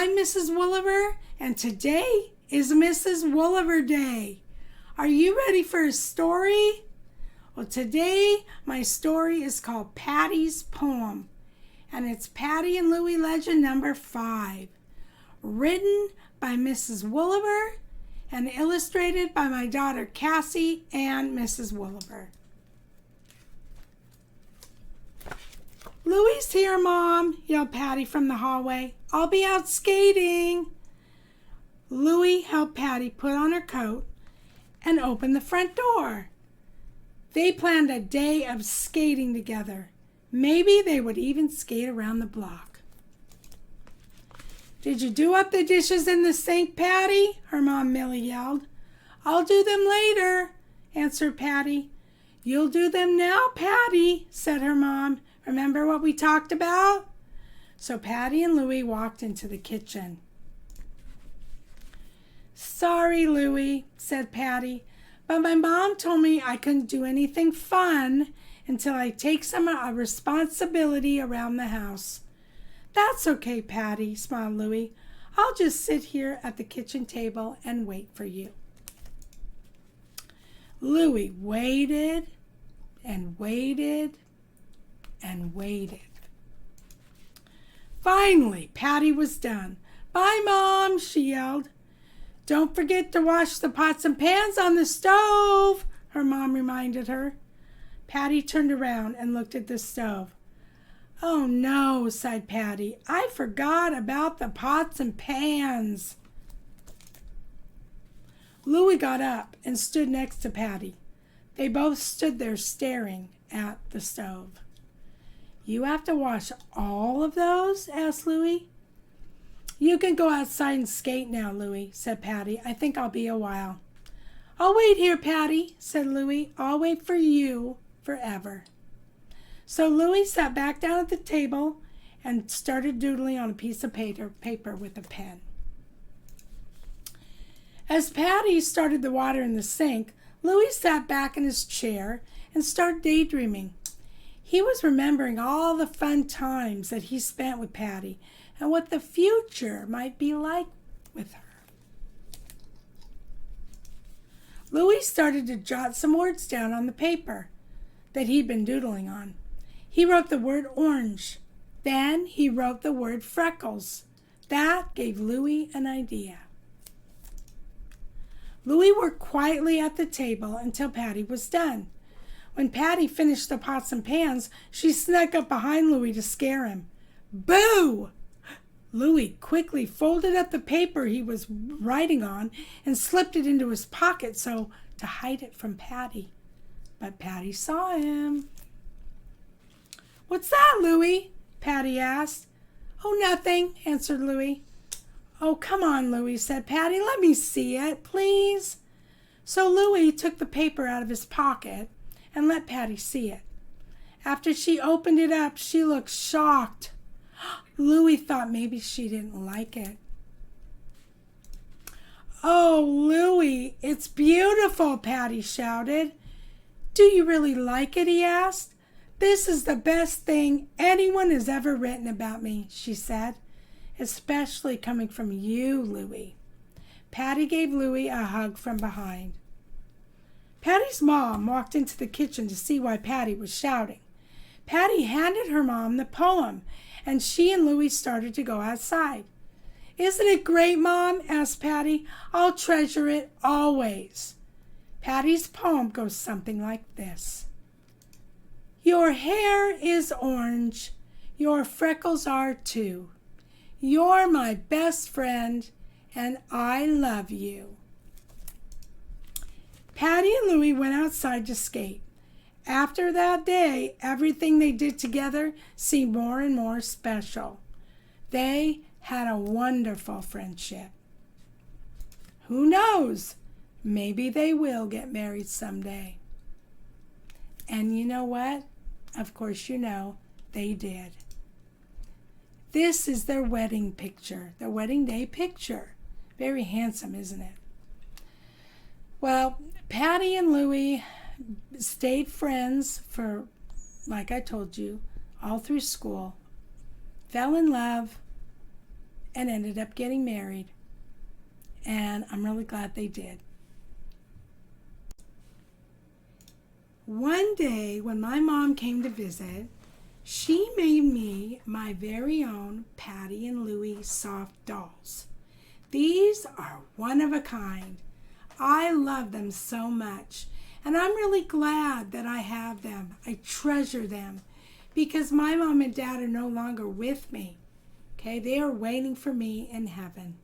I'm Mrs. Wooliver, and today is Mrs. Wooliver Day. Are you ready for a story? Well, today my story is called Patty's Poem, and it's Patty and Louie Legend number 5, written by Mrs. Wooliver and illustrated by my daughter Cassie and Mrs. Wooliver. "Louie's here, Mom," yelled Patty from the hallway. "I'll be out skating." Louie helped Patty put on her coat and open the front door. They planned a day of skating together. Maybe they would even skate around the block. "Did you do up the dishes in the sink, Patty?" her mom Millie yelled. "I'll do them later," answered Patty. "You'll do them now, Patty," said her mom. "Remember what we talked about?" So Patty and Louie walked into the kitchen. "Sorry, Louie," said Patty, "but my mom told me I couldn't do anything fun until I take some responsibility around the house." "That's okay, Patty," smiled Louie. "I'll just sit here at the kitchen table and wait for you." Louie waited and waited and waited. Finally, Patty was done. "Bye, Mom," she yelled. "Don't forget to wash the pots and pans on the stove," her mom reminded her. Patty turned around and looked at the stove. "Oh no," sighed Patty. "I forgot about the pots and pans." Louie got up and stood next to Patty. They both stood there staring at the stove. "You have to wash all of those?" asked Louie. "You can go outside and skate now, Louie," said Patty. "I think I'll be a while." "I'll wait here, Patty," said Louie. "I'll wait for you forever." So Louie sat back down at the table and started doodling on a piece of paper with a pen. As Patty started the water in the sink, Louie sat back in his chair and started daydreaming. He was remembering all the fun times that he spent with Patty and what the future might be like with her. Louie started to jot some words down on the paper that he'd been doodling on. He wrote the word orange. Then he wrote the word freckles. That gave Louie an idea. Louie worked quietly at the table until Patty was done. When Patty finished the pots and pans, she snuck up behind Louie to scare him. "Boo!" Louie quickly folded up the paper he was writing on and slipped it into his pocket to hide it from Patty. But Patty saw him. "What's that, Louie?" Patty asked. "Oh, nothing," answered Louie. "Oh, come on, Louie," said Patty. "Let me see it, please." So Louie took the paper out of his pocket and let Patty see it. After she opened it up, she looked shocked. Louie thought maybe she didn't like it. "Oh, Louie, it's beautiful," Patty shouted. "Do you really like it?" he asked. "This is the best thing anyone has ever written about me," she said, "especially coming from you, Louie." Patty gave Louie a hug from behind. Patty's mom walked into the kitchen to see why Patty was shouting. Patty handed her mom the poem, and she and Louie started to go outside. "Isn't it great, Mom?" asked Patty. "I'll treasure it always." Patty's poem goes something like this. "Your hair is orange. Your freckles are too. You're my best friend, and I love you." Patty and Louie went outside to skate. After that day, everything they did together seemed more and more special. They had a wonderful friendship. Who knows? Maybe they will get married someday. And you know what? Of course you know, they did. This is their wedding picture, their wedding day picture. Very handsome, isn't it? Well, Patty and Louie stayed friends for, like I told you, all through school, fell in love, and ended up getting married. And I'm really glad they did. One day when my mom came to visit, she made me my very own Patty and Louie soft dolls. These are one of a kind. I love them so much, and I'm really glad that I have them. I treasure them because my mom and dad are no longer with me. Okay, they are waiting for me in heaven.